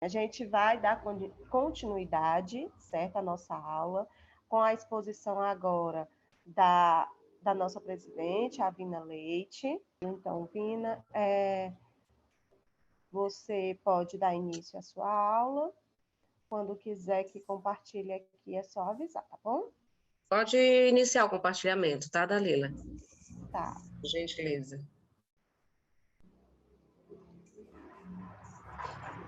A gente vai dar continuidade, certo, à nossa aula, com a exposição agora da nossa presidente, a Vina Leite. Então, Vina, você pode dar início à sua aula. Quando quiser que compartilhe aqui, é só avisar, tá bom? Pode iniciar o compartilhamento, tá, Dalila? Tá. Por gentileza.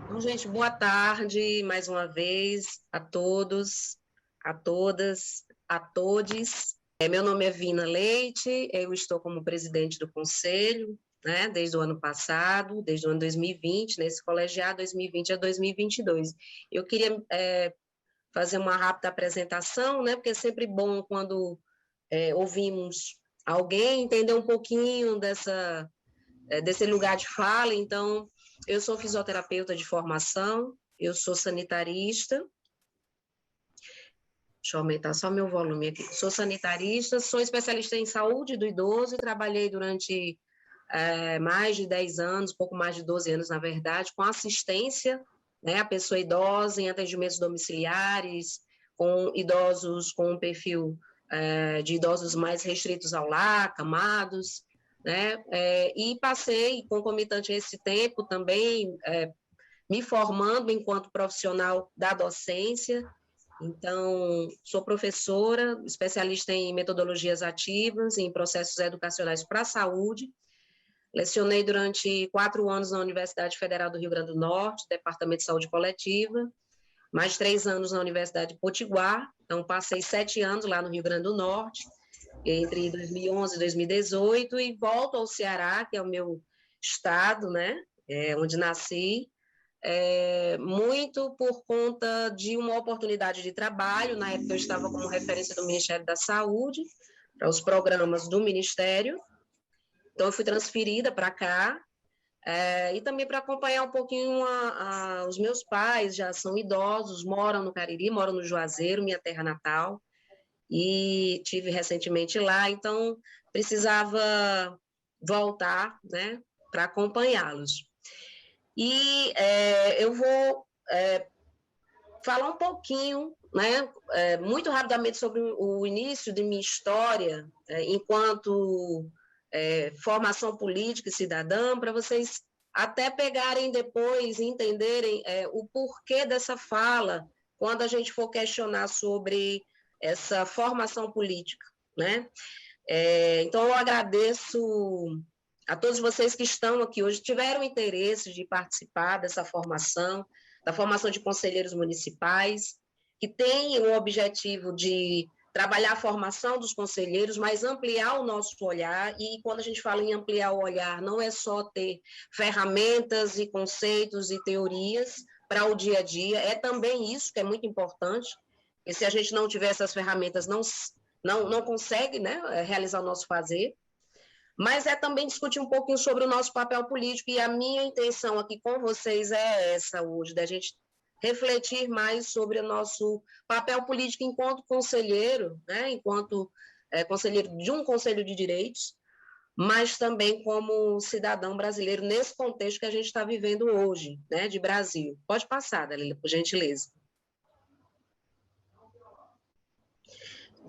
Bom, gente, boa tarde mais uma vez a todos, a todas, a todes. Meu nome é Vina Leite, eu estou como presidente do conselho, né, desde o ano passado, desde o ano 2020, nesse colegiado 2020 a 2022. Eu queria fazer uma rápida apresentação, né, porque é sempre bom quando ouvimos alguém entender um pouquinho desse lugar de fala. Então, eu sou fisioterapeuta de formação, eu sou sanitarista, deixa eu aumentar só meu volume aqui, sou sanitarista, sou especialista em saúde do idoso e trabalhei durante mais de 10 anos, pouco mais de 12 anos, na verdade, com assistência, né, a pessoa idosa em atendimentos domiciliares, com idosos com um perfil de idosos mais restritos ao lar, acamados, né, e passei, concomitante a esse tempo, também me formando enquanto profissional da docência. Então, sou professora, especialista em metodologias ativas, em processos educacionais para a saúde. Lecionei durante 4 anos na Universidade Federal do Rio Grande do Norte, Departamento de Saúde Coletiva, mais 3 anos na Universidade de Potiguar, então passei 7 anos lá no Rio Grande do Norte, entre 2011 e 2018, e volto ao Ceará, que é o meu estado, né, onde nasci, muito por conta de uma oportunidade de trabalho. Na época eu estava como referência do Ministério da Saúde, para os programas do Ministério, então eu fui transferida para cá, e também para acompanhar um pouquinho os meus pais, já são idosos, moram no Cariri, moram no Juazeiro, minha terra natal, e tive recentemente lá, então precisava voltar, né, para acompanhá-los. E eu vou falar um pouquinho, né, muito rapidamente sobre o início de minha história enquanto formação política e cidadã, para vocês até pegarem depois e entenderem o porquê dessa fala, quando a gente for questionar sobre essa formação política, né? Então, eu agradeço a todos vocês que estão aqui hoje, tiveram interesse de participar dessa formação, da formação de conselheiros municipais, que tem o objetivo de trabalhar a formação dos conselheiros, mas ampliar o nosso olhar. E quando a gente fala em ampliar o olhar, não é só ter ferramentas e conceitos e teorias para o dia a dia, é também isso que é muito importante, e se a gente não tiver essas ferramentas, não consegue, né, realizar o nosso fazer. Mas é também discutir um pouquinho sobre o nosso papel político, e a minha intenção aqui com vocês é essa hoje, da gente refletir mais sobre o nosso papel político enquanto conselheiro, né, enquanto conselheiro de um conselho de direitos, mas também como cidadão brasileiro nesse contexto que a gente está vivendo hoje, né, de Brasil. Pode passar, Dalila, por gentileza.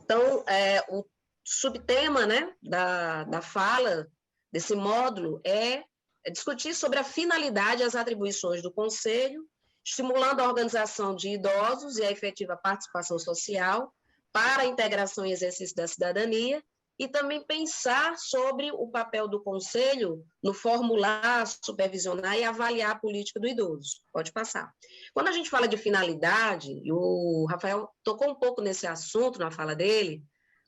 Então, o subtema, né, da fala desse módulo é discutir sobre a finalidade e as atribuições do Conselho, estimulando a organização de idosos e a efetiva participação social para a integração e exercício da cidadania, e também pensar sobre o papel do Conselho no formular, supervisionar e avaliar a política do idoso. Pode passar. Quando a gente fala de finalidade, e o Rafael tocou um pouco nesse assunto na fala dele,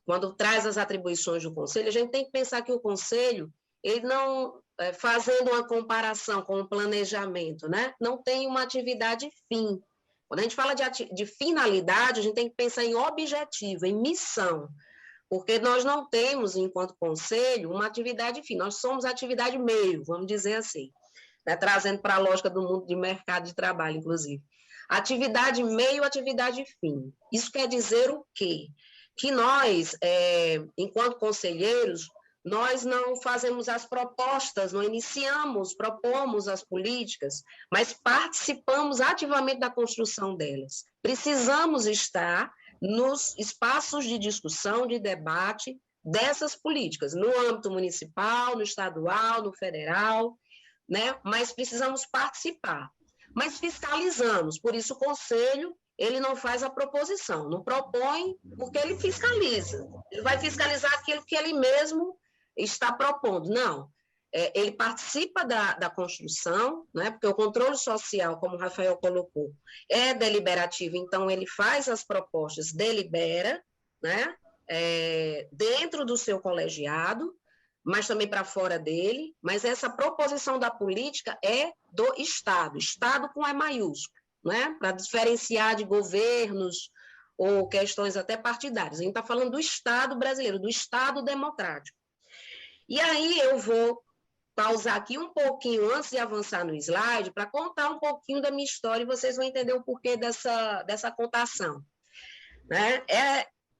quando traz as atribuições do Conselho, a gente tem que pensar que o Conselho, ele não, fazendo uma comparação com o planejamento, né, não tem uma atividade fim. Quando a gente fala de finalidade, a gente tem que pensar em objetivo, em missão, porque nós não temos, enquanto Conselho, uma atividade fim, nós somos atividade meio, vamos dizer assim, né, trazendo para a lógica do mundo de mercado de trabalho, inclusive. Atividade meio, atividade fim. Isso quer dizer o quê? Que nós, enquanto conselheiros, nós não fazemos as propostas, não propomos as políticas, mas participamos ativamente da construção delas. Precisamos estar nos espaços de discussão, de debate dessas políticas, no âmbito municipal, no estadual, no federal, né? Mas precisamos participar. Mas fiscalizamos, por isso o Conselho ele não faz a proposição, não propõe porque ele fiscaliza. Ele vai fiscalizar aquilo que ele mesmo está propondo. Não, ele participa da construção, né? Porque o controle social, como o Rafael colocou, é deliberativo, então ele faz as propostas, delibera, né? Dentro do seu colegiado, mas também para fora dele, mas essa proposição da política é do Estado com E maiúsculo, né? Para diferenciar de governos ou questões até partidárias. A gente está falando do Estado brasileiro, do Estado democrático. E aí eu vou pausar aqui um pouquinho antes de avançar no slide para contar um pouquinho da minha história e vocês vão entender o porquê dessa contação. Né?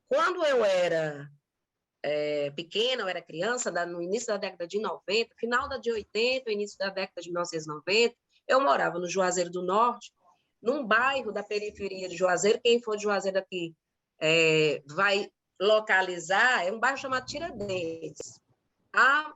Quando eu era pequena, eu era criança, no início da década de 90, final da de 80, início da década de 1990, eu morava no Juazeiro do Norte, num bairro da periferia de Juazeiro. Quem for de Juazeiro aqui vai localizar, é um bairro chamado Tiradentes. Há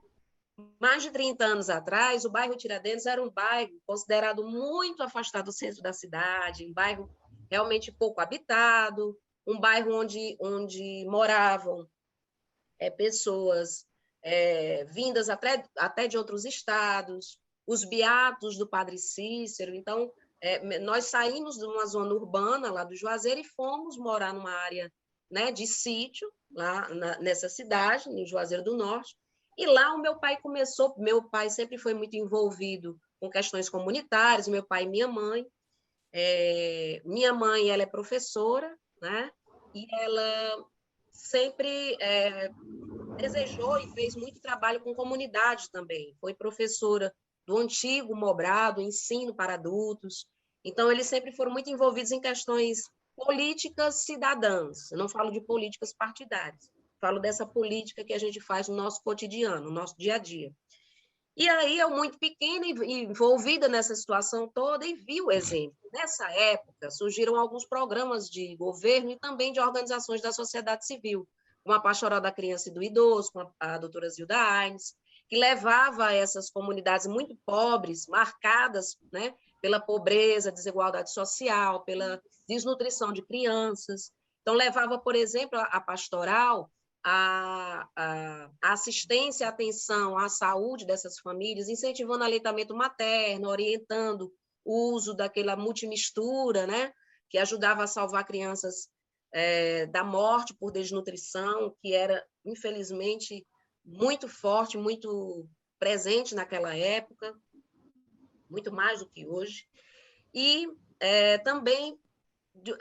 mais de 30 anos atrás, o bairro Tiradentes era um bairro considerado muito afastado do centro da cidade, um bairro realmente pouco habitado, um bairro onde moravam pessoas vindas até de outros estados, os beatos do Padre Cícero. Então, nós saímos de uma zona urbana lá do Juazeiro e fomos morar numa área, né, de sítio, lá nessa cidade, no Juazeiro do Norte. E lá o meu pai sempre foi muito envolvido com questões comunitárias, meu pai e minha mãe. Minha mãe, ela é professora, né? E ela sempre desejou e fez muito trabalho com comunidade também. Foi professora do antigo Mobrado, ensino para adultos. Então, eles sempre foram muito envolvidos em questões políticas cidadãs. Eu não falo de políticas partidárias. Falo dessa política que a gente faz no nosso cotidiano, no nosso dia a dia. E aí, eu, muito pequena, envolvida nessa situação toda, e vi o exemplo. Nessa época, surgiram alguns programas de governo e também de organizações da sociedade civil, como a Pastoral da Criança e do Idoso, com a doutora Zilda Aines, que levava a essas comunidades muito pobres, marcadas, né, pela pobreza, desigualdade social, pela desnutrição de crianças. Então, levava, por exemplo, a pastoral a assistência, a atenção à saúde dessas famílias, incentivando o aleitamento materno, orientando o uso daquela multimistura, né, que ajudava a salvar crianças da morte por desnutrição, que era, infelizmente, muito forte, muito presente naquela época, muito mais do que hoje. E também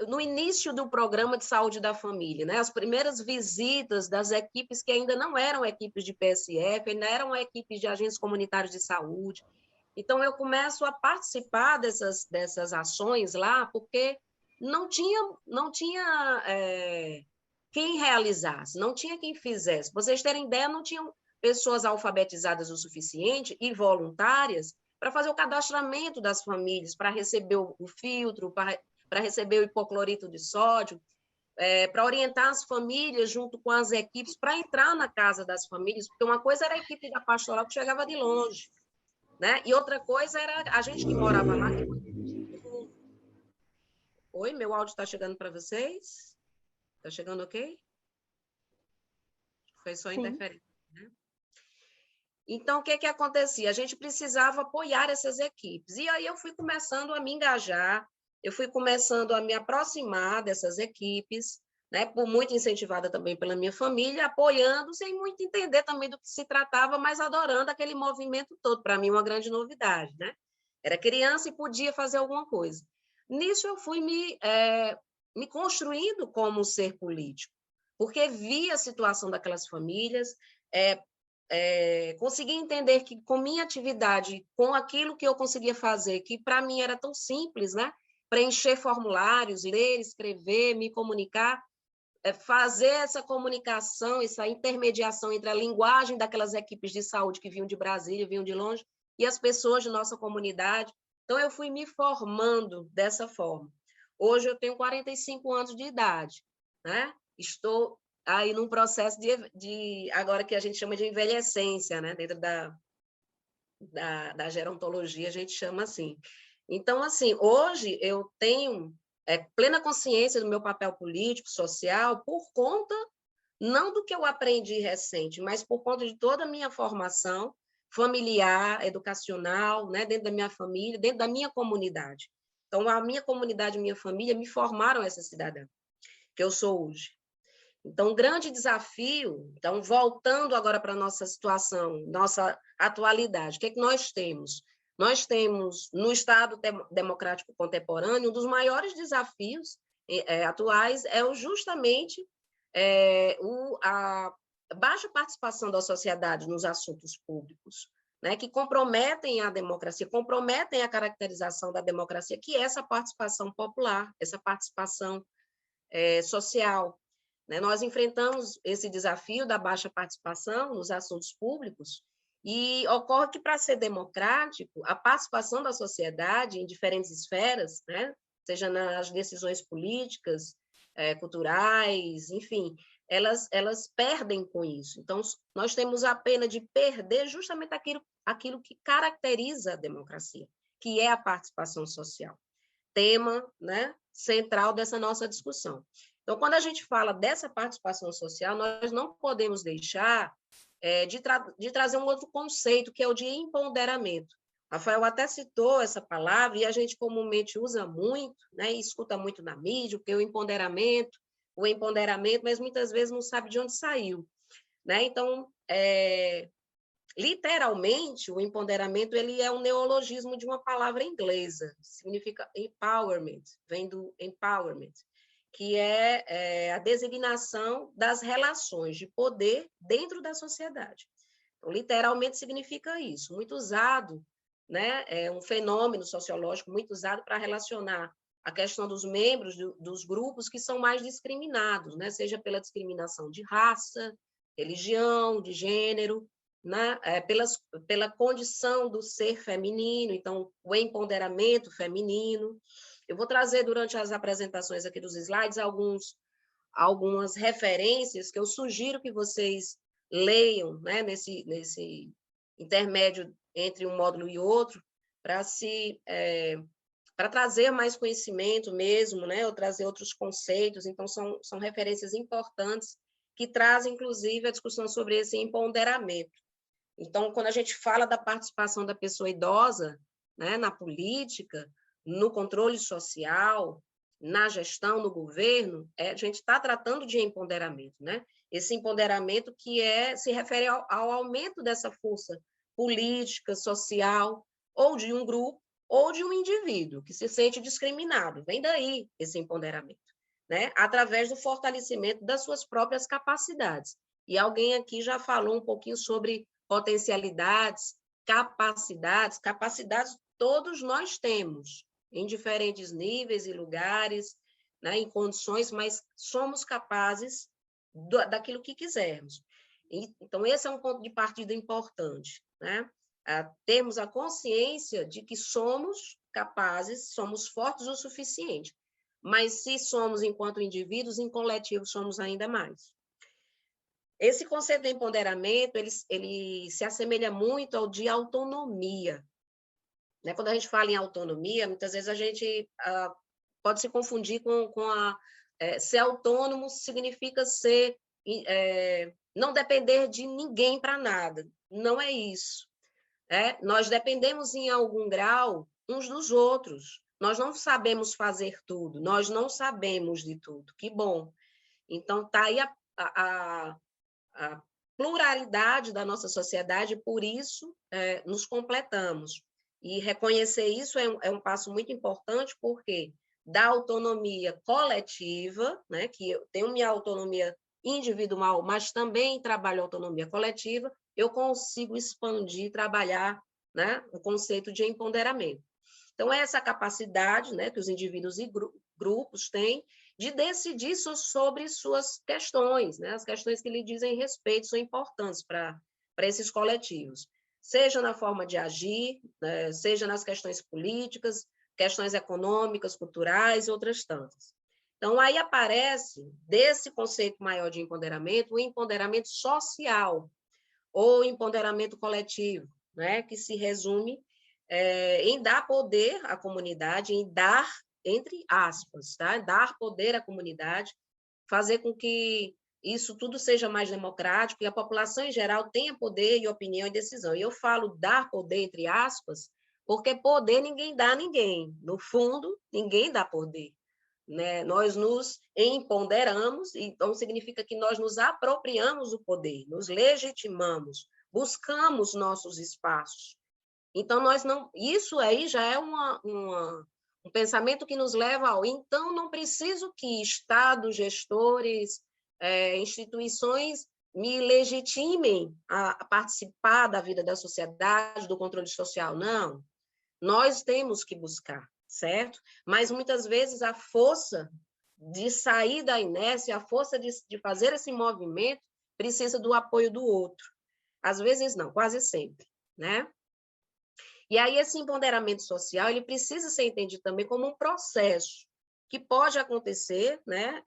no início do programa de saúde da família, né? As primeiras visitas das equipes que ainda não eram equipes de PSF, ainda eram equipes de agentes comunitários de saúde. Então, eu começo a participar dessas ações lá, porque não tinha quem realizasse, não tinha quem fizesse. Para vocês terem ideia, não tinham pessoas alfabetizadas o suficiente e voluntárias para fazer o cadastramento das famílias, para receber o filtro, para receber o hipoclorito de sódio, para orientar as famílias junto com as equipes, para entrar na casa das famílias, porque uma coisa era a equipe da pastoral que chegava de longe, né? E outra coisa era a gente que morava lá. Oi, meu áudio está chegando para vocês? Está chegando ok? Foi só interferência, né? Então, o que acontecia? A gente precisava apoiar essas equipes. E aí eu fui começando a me engajar, eu fui começando a me aproximar dessas equipes, né, muito incentivada também pela minha família, apoiando, sem muito entender também do que se tratava, mas adorando aquele movimento todo. Para mim, uma grande novidade, né? Era criança e podia fazer alguma coisa. Nisso, eu fui me construindo como um ser político, porque vi a situação daquelas famílias, consegui entender que com minha atividade, com aquilo que eu conseguia fazer, que para mim era tão simples, né? Preencher formulários, ler, escrever, me comunicar, fazer essa comunicação, essa intermediação entre a linguagem daquelas equipes de saúde que vinham de Brasília, vinham de longe, e as pessoas de nossa comunidade. Então, eu fui me formando dessa forma. Hoje, eu tenho 45 anos de idade, né? Estou aí num processo agora que a gente chama de envelhecência, né? Dentro da gerontologia, a gente chama assim. Então, assim, hoje eu tenho plena consciência do meu papel político, social, por conta, não do que eu aprendi recente, mas por conta de toda a minha formação familiar, educacional, né, dentro da minha família, dentro da minha comunidade. Então, a minha comunidade e minha família me formaram essa cidadã que eu sou hoje. Então, um grande desafio, então, voltando agora para a nossa situação, nossa atualidade, o que é que nós temos? Nós temos, no Estado democrático contemporâneo, um dos maiores desafios atuais é justamente a baixa participação da sociedade nos assuntos públicos, né, que comprometem a democracia, comprometem a caracterização da democracia, que é essa participação popular, essa participação social. Né? Nós enfrentamos esse desafio da baixa participação nos assuntos públicos e ocorre que, para ser democrático, a participação da sociedade em diferentes esferas, né, seja nas decisões políticas, culturais, enfim, elas perdem com isso. Então, nós temos a pena de perder justamente aquilo que caracteriza a democracia, que é a participação social. Tema, né, central dessa nossa discussão. Então, quando a gente fala dessa participação social, nós não podemos deixar de trazer um outro conceito, que é o de empoderamento. Rafael até citou essa palavra, e a gente comumente usa muito, né, e escuta muito na mídia, porque o empoderamento, mas muitas vezes não sabe de onde saiu. Né? Então, literalmente, o empoderamento ele é um neologismo de uma palavra inglesa, significa empowerment, vem do empowerment, que é a designação das relações de poder dentro da sociedade. Então, literalmente significa isso, muito usado, né? É um fenômeno sociológico muito usado para relacionar a questão dos membros dos grupos que são mais discriminados, né? Seja pela discriminação de raça, religião, de gênero, né? Pela condição do ser feminino, então, o empoderamento feminino. Eu vou trazer, durante as apresentações aqui dos slides, algumas referências que eu sugiro que vocês leiam, né, nesse intermédio entre um módulo e outro, para trazer mais conhecimento mesmo, né, ou trazer outros conceitos. Então, são referências importantes que trazem, inclusive, a discussão sobre esse empoderamento. Então, quando a gente fala da participação da pessoa idosa, né, na política, no controle social, na gestão, no governo, a gente está tratando de empoderamento, né? Esse empoderamento que se refere ao aumento dessa força política, social, ou de um grupo, ou de um indivíduo que se sente discriminado. Vem daí esse empoderamento, né? Através do fortalecimento das suas próprias capacidades. E alguém aqui já falou um pouquinho sobre potencialidades, capacidades todos nós temos, em diferentes níveis e lugares, né, em condições, mas somos capazes daquilo que quisermos. Então, esse é um ponto de partida importante, né? Termos a consciência de que somos capazes, somos fortes o suficiente, mas se somos enquanto indivíduos, em coletivo somos ainda mais. Esse conceito de empoderamento, ele se assemelha muito ao de autonomia. Né? Quando a gente fala em autonomia, muitas vezes a gente pode se confundir com ser autônomo significa não depender de ninguém para nada. Não é isso. Nós dependemos em algum grau uns dos outros. Nós não sabemos fazer tudo, nós não sabemos de tudo. Que bom. Então, está aí a pluralidade da nossa sociedade, por isso nos completamos. E reconhecer isso é um passo muito importante, porque da autonomia coletiva, né, que eu tenho minha autonomia individual, mas também trabalho autonomia coletiva, eu consigo expandir, trabalhar, né, o conceito de empoderamento. Então, essa capacidade, né, que os indivíduos e grupos têm de decidir sobre suas questões, né? As questões que lhe dizem respeito são importantes para esses coletivos, seja na forma de agir, né? Seja nas questões políticas, questões econômicas, culturais e outras tantas. Então, aí aparece, desse conceito maior de empoderamento, o empoderamento social, ou empoderamento coletivo, né? Que se resume em dar poder à comunidade, em dar, entre aspas, tá? Dar poder à comunidade, fazer com que isso tudo seja mais democrático e a população em geral tenha poder e opinião e decisão. E eu falo dar poder, entre aspas, porque poder ninguém dá a ninguém. No fundo, ninguém dá poder, né? Nós nos empoderamos, então significa que nós nos apropriamos do poder, nos legitimamos, buscamos nossos espaços. Então, nós não... Isso aí já é um pensamento que nos leva ao... Então, não preciso que Estado, gestores, instituições me legitimem a participar da vida da sociedade, do controle social. Não. Nós temos que buscar, certo? Mas, muitas vezes, a força de sair da inércia, a força de fazer esse movimento, precisa do apoio do outro. Às vezes, não, quase sempre, né? E aí esse empoderamento social, ele precisa ser entendido também como um processo que pode acontecer, né?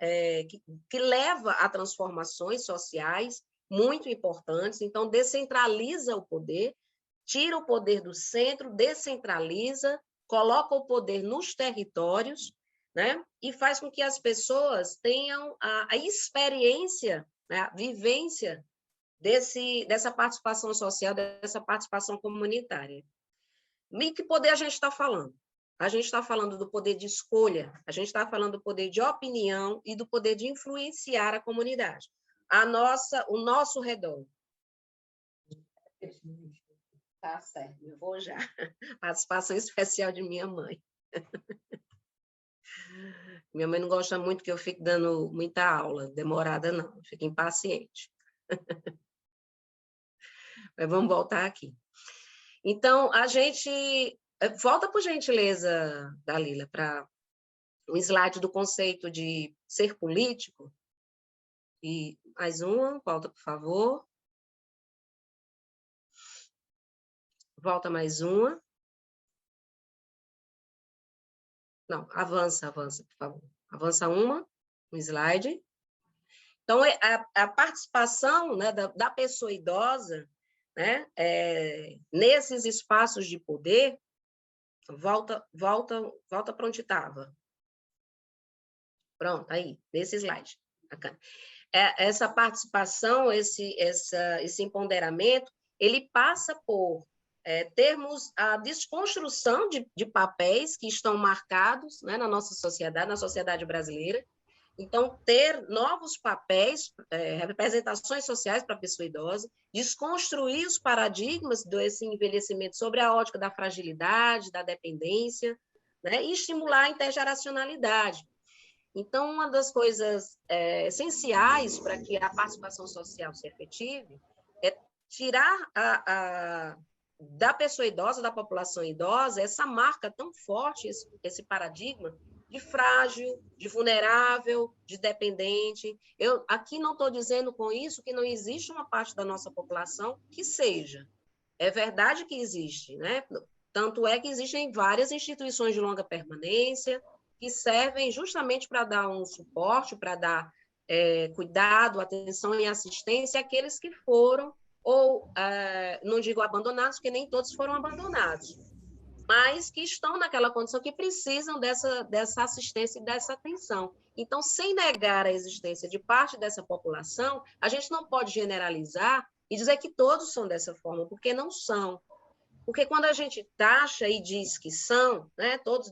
Que leva a transformações sociais muito importantes. Então, descentraliza o poder, tira o poder do centro, descentraliza, coloca o poder nos territórios, né? E faz com que as pessoas tenham a experiência, né? A vivência dessa participação social, dessa participação comunitária. E que poder a gente está falando? A gente está falando do poder de escolha, a gente está falando do poder de opinião e do poder de influenciar a comunidade, o nosso redor. Tá certo, eu vou já. Participação especial de minha mãe. Minha mãe não gosta muito que eu fique dando muita aula, demorada não, fica impaciente. Mas vamos voltar aqui. Então, a gente... Volta, por gentileza, Dalila, para um slide do conceito de ser político. E mais uma, volta, por favor. Volta mais uma. Não, avança, por favor. Avança um slide. Então, a participação, né, da pessoa idosa, né, nesses espaços de poder, volta para onde estava. Pronto, aí, nesse slide. Essa participação, esse empoderamento, ele passa por termos a desconstrução de papéis que estão marcados, né, na nossa sociedade, na sociedade brasileira. Então, ter novos papéis, representações sociais para a pessoa idosa, desconstruir os paradigmas desse envelhecimento sobre a ótica da fragilidade, da dependência, né, e estimular a intergeracionalidade. Então, uma das coisas essenciais para que a participação social se efetive é tirar da pessoa idosa, da população idosa, essa marca tão forte, esse paradigma de frágil, de vulnerável, de dependente. Eu aqui não estou dizendo com isso que não existe uma parte da nossa população que seja. É verdade que existe, né? Tanto é que existem várias instituições de longa permanência que servem justamente para dar um suporte, para dar cuidado, atenção e assistência àqueles que foram, ou não digo abandonados, porque nem todos foram abandonados, mas que estão naquela condição que precisam dessa assistência e dessa atenção. Então, sem negar a existência de parte dessa população, a gente não pode generalizar e dizer que todos são dessa forma, porque não são. Porque quando a gente taxa e diz que são, né, todos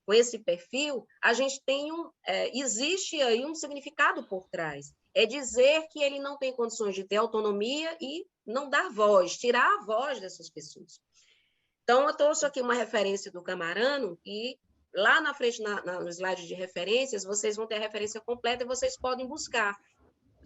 com esse perfil, a gente tem existe aí um significado por trás. É dizer que ele não tem condições de ter autonomia e não dar voz, tirar a voz dessas pessoas. Então, eu trouxe aqui uma referência do Camarano, e lá na frente, no slide de referências, vocês vão ter a referência completa e vocês podem buscar.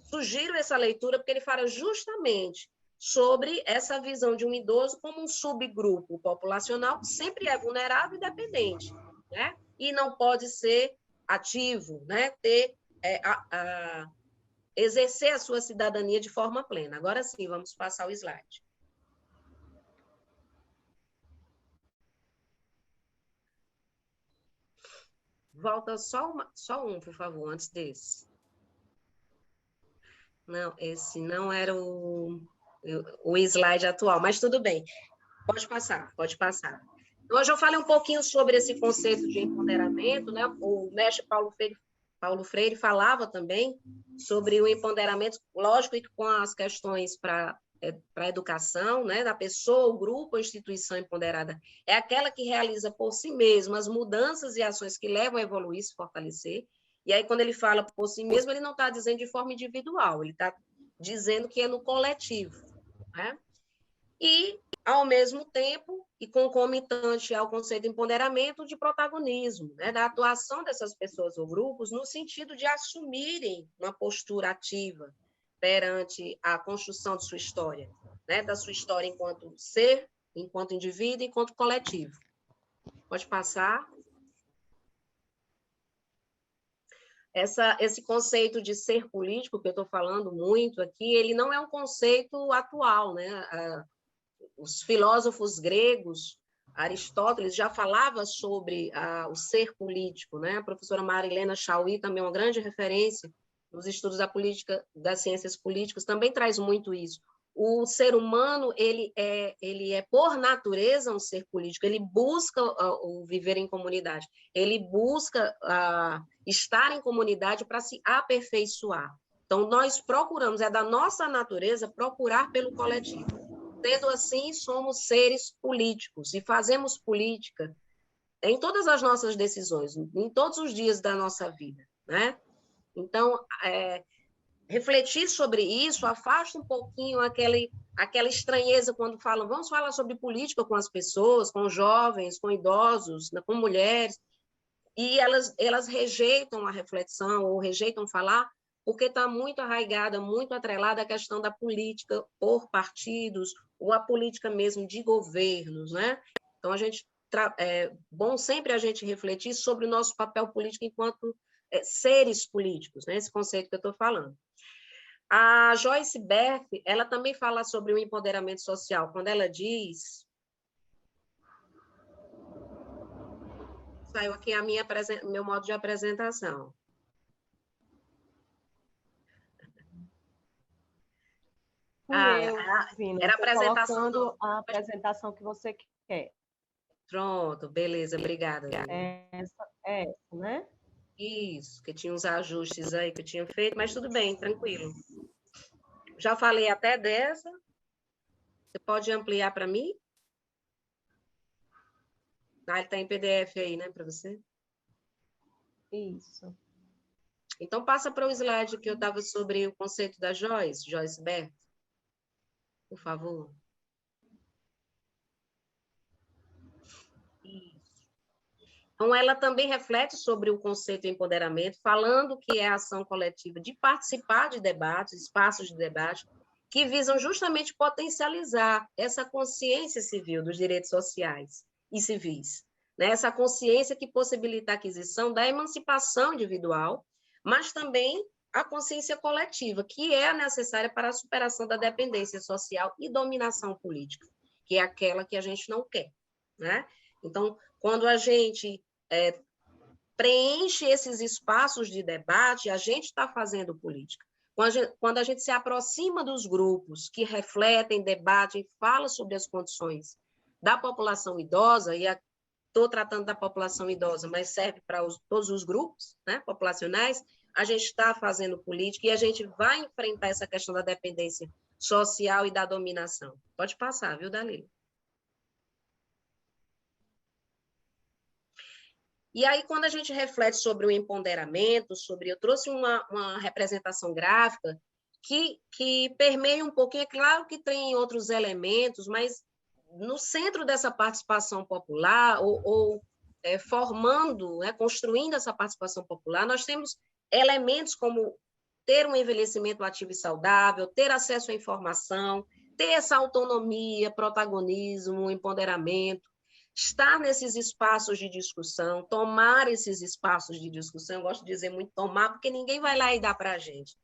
Sugiro essa leitura porque ele fala justamente sobre essa visão de um idoso como um subgrupo populacional que sempre é vulnerável e dependente, né? E não pode ser ativo, né? Exercer a sua cidadania de forma plena. Agora sim, vamos passar o slide. Volta só um, por favor, antes desse. Não, esse não era o slide atual, mas tudo bem. Pode passar, pode passar. Hoje eu falei um pouquinho sobre esse conceito de empoderamento, né? O mestre Paulo Freire falava também sobre o empoderamento, lógico que com as questões para a educação, né? Da pessoa, o grupo, a instituição empoderada, é aquela que realiza por si mesma as mudanças e ações que levam a evoluir, se fortalecer. E aí, quando ele fala por si mesmo, ele não está dizendo de forma individual, ele está dizendo que é no coletivo, né? E, ao mesmo tempo, e concomitante ao conceito de empoderamento, de protagonismo, né, da atuação dessas pessoas ou grupos no sentido de assumirem uma postura ativa perante a construção de sua história, né, da sua história enquanto ser, enquanto indivíduo, enquanto coletivo. Pode passar. Esse conceito de ser político, que eu estou falando muito aqui, ele não é um conceito atual, né? Os filósofos gregos, Aristóteles já falava sobre o ser político, né? A professora Marilena Chauí, também uma grande referência nos estudos da política, das ciências políticas, também traz muito isso. O ser humano, ele é por natureza um ser político, ele busca o viver em comunidade, ele busca estar em comunidade para se aperfeiçoar. Então, nós procuramos, é da nossa natureza procurar pelo coletivo. Sendo assim, somos seres políticos e fazemos política em todas as nossas decisões, em todos os dias da nossa vida, né? Então, refletir sobre isso afasta um pouquinho aquela estranheza quando falam, vamos falar sobre política com as pessoas, com jovens, com idosos, com mulheres, e elas rejeitam a reflexão ou rejeitam falar porque está muito arraigada, muito atrelada à questão da política por partidos, ou a política mesmo de governos, né? Então, é bom sempre a gente refletir sobre o nosso papel político enquanto seres políticos, né? Esse conceito que eu estou falando. A Joyce Beth, ela também fala sobre o empoderamento social, quando ela diz... Saiu aqui meu modo de apresentação. Era a apresentação a apresentação que você quer. Pronto, beleza, obrigada. Essa, né? Isso, que tinha uns ajustes aí que eu tinha feito, mas tudo bem, tranquilo. Já falei até dessa. Você pode ampliar para mim? Ele está em PDF aí, né, para você? Isso. Então, passa para o slide que eu estava sobre o conceito da Joyce Beth. Por favor. Isso. Então, ela também reflete sobre o conceito de empoderamento, falando que é a ação coletiva de participar de debates, espaços de debate, que visam justamente potencializar essa consciência civil dos direitos sociais e civis, né? Essa consciência que possibilita a aquisição da emancipação individual, mas também a consciência coletiva, que é necessária para a superação da dependência social e dominação política, que é aquela que a gente não quer, né? Então, quando a gente preenche esses espaços de debate, a gente está fazendo política. Quando a gente se aproxima dos grupos que refletem, debatem, falam sobre as condições da população idosa, e estou tratando da população idosa, mas serve para todos os grupos, né, populacionais, a gente está fazendo política e a gente vai enfrentar essa questão da dependência social e da dominação. Pode passar, viu, Dalila? E aí, quando a gente reflete sobre o empoderamento, eu trouxe uma representação gráfica que permeia um pouquinho, é claro que tem outros elementos, mas no centro dessa participação popular, formando, construindo essa participação popular, nós temos elementos como ter um envelhecimento ativo e saudável, ter acesso à informação, ter essa autonomia, protagonismo, empoderamento, estar nesses espaços de discussão, tomar esses espaços de discussão. Eu gosto de dizer muito tomar, porque ninguém vai lá e dá para a gente.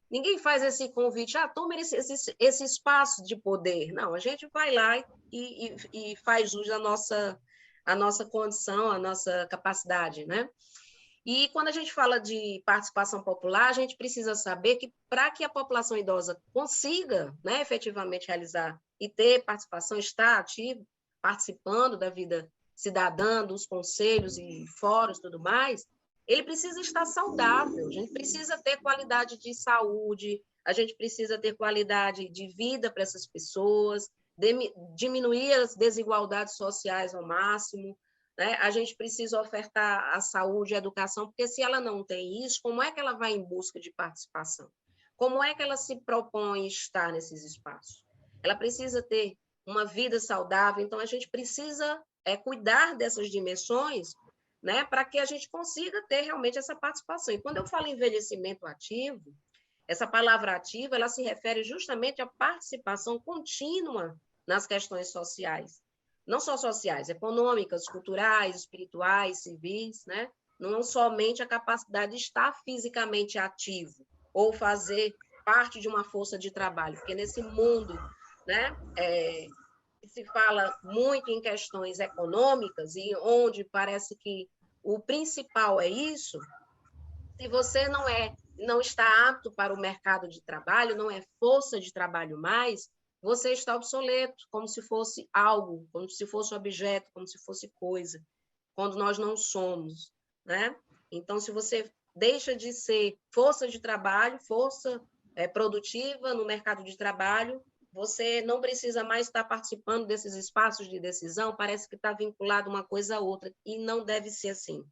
Ninguém faz esse convite, toma esse espaço de poder. Não, a gente vai lá e faz jus à nossa condição, à nossa capacidade, né? E quando a gente fala de participação popular, a gente precisa saber que para que a população idosa consiga, né, efetivamente realizar e ter participação, estar ativo, participando da vida cidadã, dos conselhos e fóruns e tudo mais, ele precisa estar saudável, a gente precisa ter qualidade de saúde, a gente precisa ter qualidade de vida para essas pessoas, diminuir as desigualdades sociais ao máximo, né? A gente precisa ofertar a saúde e a educação, porque se ela não tem isso, como é que ela vai em busca de participação? Como é que ela se propõe estar nesses espaços? Ela precisa ter uma vida saudável, então a gente precisa cuidar dessas dimensões, né, para que a gente consiga ter realmente essa participação. E quando eu falo envelhecimento ativo, essa palavra ativa, ela se refere justamente à participação contínua nas questões sociais. Não só sociais, econômicas, culturais, espirituais, civis, né? Não somente a capacidade de estar fisicamente ativo ou fazer parte de uma força de trabalho, porque nesse mundo, né, se fala muito em questões econômicas e onde parece que o principal é isso, se você não está apto para o mercado de trabalho, não é força de trabalho mais, você está obsoleto, como se fosse algo, como se fosse objeto, como se fosse coisa, quando nós não somos, né? Então, se você deixa de ser força de trabalho, força produtiva no mercado de trabalho, você não precisa mais estar participando desses espaços de decisão, parece que está vinculado uma coisa a outra, e não deve ser assim.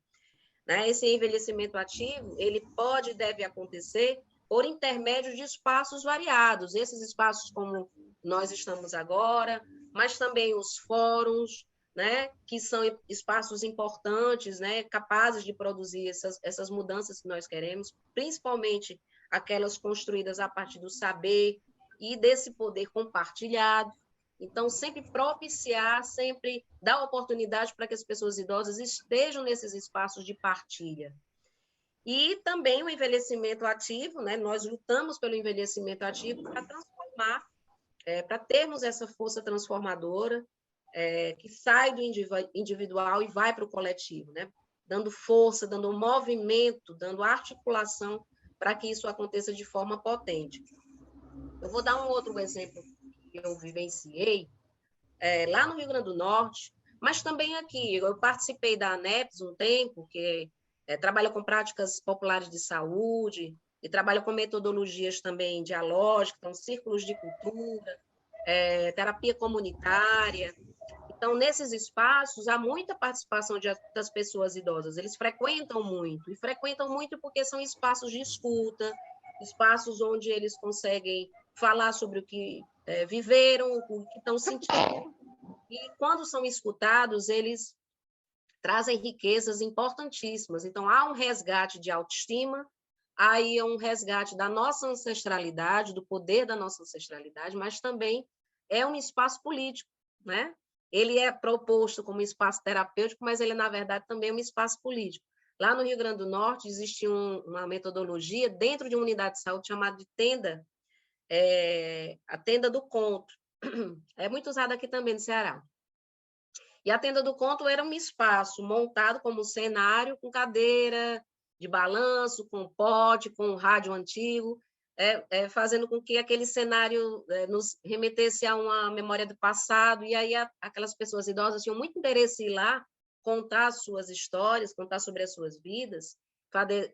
Né? Esse envelhecimento ativo, ele pode e deve acontecer por intermédio de espaços variados, esses espaços como nós estamos agora, mas também os fóruns, né, que são espaços importantes, né, capazes de produzir essas mudanças que nós queremos, principalmente aquelas construídas a partir do saber e desse poder compartilhado. Então, sempre propiciar, sempre dar oportunidade para que as pessoas idosas estejam nesses espaços de partilha. E também o envelhecimento ativo, né? Nós lutamos pelo envelhecimento ativo para transformar, para termos essa força transformadora que sai do individual e vai para o coletivo, né? Dando força, dando movimento, dando articulação para que isso aconteça de forma potente. Eu vou dar um outro exemplo que eu vivenciei lá no Rio Grande do Norte, mas também aqui. Eu participei da ANEPS um tempo, que trabalha com práticas populares de saúde e trabalha com metodologias também dialógicas, então, círculos de cultura, terapia comunitária. Então, nesses espaços, há muita participação das pessoas idosas. Eles frequentam muito, e frequentam muito porque são espaços de escuta, espaços onde eles conseguem falar sobre o que viveram, o que estão sentindo. E quando são escutados, eles trazem riquezas importantíssimas. Então, há um resgate de autoestima, aí é um resgate da nossa ancestralidade, do poder da nossa ancestralidade, mas também é um espaço político, né? Ele é proposto como espaço terapêutico, mas ele, na verdade, também é um espaço político. Lá no Rio Grande do Norte, existe uma metodologia dentro de uma unidade de saúde chamada de tenda, a tenda do conto. É muito usada aqui também no Ceará. E a tenda do conto era um espaço montado como cenário, com cadeira de balanço, com pote, com um rádio antigo, fazendo com que aquele cenário nos remetesse a uma memória do passado. E aí aquelas pessoas idosas tinham muito interesse em ir lá contar as suas histórias, contar sobre as suas vidas,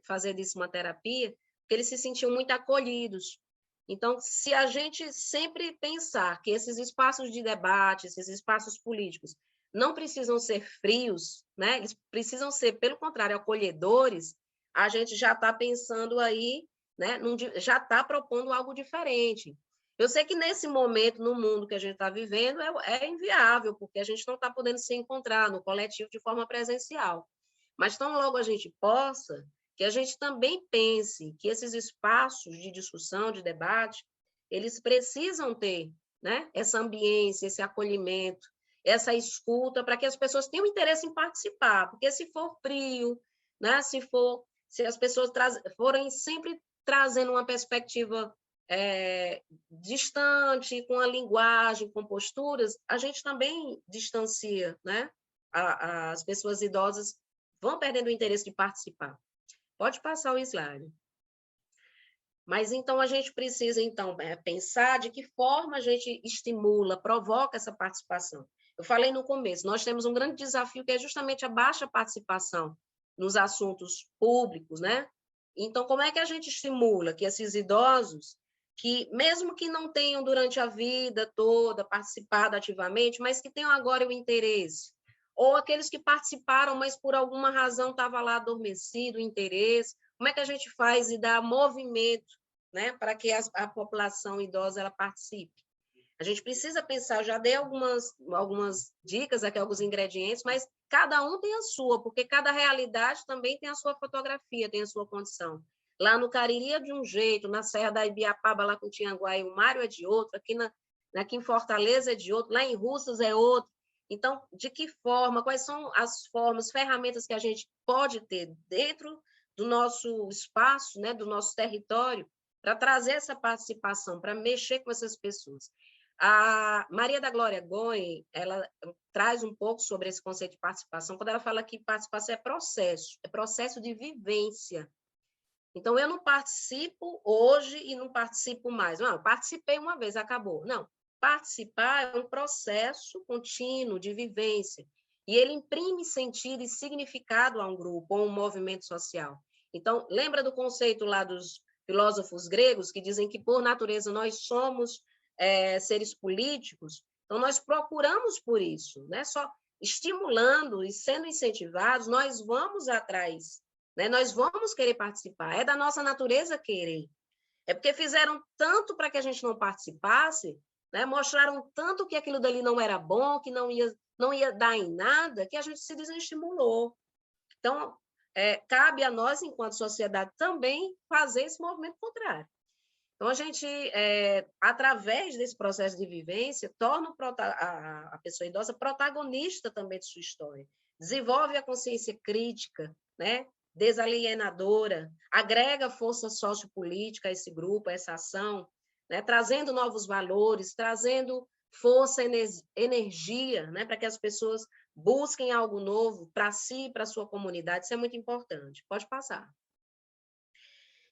fazer disso uma terapia, porque eles se sentiam muito acolhidos. Então, se a gente sempre pensar que esses espaços de debate, esses espaços políticos, não precisam ser frios, né? Eles precisam ser, pelo contrário, acolhedores, a gente já está pensando aí, né? Já está propondo algo diferente. Eu sei que nesse momento, no mundo que a gente está vivendo, é inviável, porque a gente não está podendo se encontrar no coletivo de forma presencial. Mas tão logo a gente possa, que a gente também pense que esses espaços de discussão, de debate, eles precisam ter, né, essa ambiência, esse acolhimento. essa escuta, para que as pessoas tenham interesse em participar, porque se for frio, né, se as pessoas forem sempre trazendo uma perspectiva distante, com a linguagem, com posturas, a gente também distancia, né? As pessoas idosas vão perdendo o interesse de participar. Pode passar o slide. Mas, então, a gente precisa, então, pensar de que forma a gente estimula, provoca essa participação. Eu falei no começo, nós temos um grande desafio, que é justamente a baixa participação nos assuntos públicos, né? Então, como é que a gente estimula que esses idosos, que mesmo que não tenham durante a vida toda participado ativamente, mas que tenham agora o interesse, ou aqueles que participaram, mas por alguma razão estava lá adormecido o interesse, como é que a gente faz e dá movimento, né, para que a população idosa ela participe? A gente precisa pensar, já dei algumas dicas aqui, alguns ingredientes, mas cada um tem a sua, porque cada realidade também tem a sua fotografia, tem a sua condição. Lá no Cariri é de um jeito, na Serra da Ibiapaba, lá com o Tianguá, o Mário é de outro, aqui em Fortaleza é de outro, lá em Russas é outro. Então, de que forma, quais são as formas, ferramentas que a gente pode ter dentro do nosso espaço, né, do nosso território, para trazer essa participação, para mexer com essas pessoas? A Maria da Glória Goen, ela traz um pouco sobre esse conceito de participação, quando ela fala que participação é processo de vivência. Então, eu não participo hoje e não participo mais. Não, participei uma vez, acabou. Não, participar é um processo contínuo de vivência, e ele imprime sentido e significado a um grupo, ou um movimento social. Então, lembra do conceito lá dos filósofos gregos, que dizem que, por natureza, nós somos seres políticos? Então, nós procuramos por isso, né? Só estimulando e sendo incentivados, nós vamos atrás, né? Nós vamos querer participar, é da nossa natureza querer. É porque fizeram tanto para que a gente não participasse, né? Mostraram tanto que aquilo dali não era bom, que não ia dar em nada, que a gente se desestimulou. Então, cabe a nós, enquanto sociedade, também fazer esse movimento contrário. Então, a gente, através desse processo de vivência, torna a pessoa idosa protagonista também de sua história, desenvolve a consciência crítica, né? Desalienadora, agrega força sociopolítica a esse grupo, a essa ação, né? Trazendo novos valores, trazendo força, energia, né? Para que as pessoas busquem algo novo para si e para a sua comunidade. Isso é muito importante. Pode passar.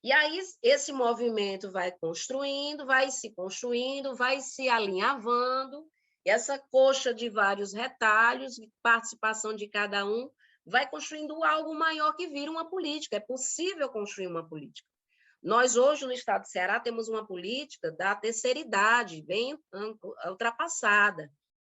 E aí, esse movimento vai se construindo, vai se alinhavando, e essa coxa de vários retalhos, participação de cada um, vai construindo algo maior que vira uma política. É possível construir uma política. Nós, hoje, no estado de Ceará, temos uma política da terceira idade, bem ultrapassada,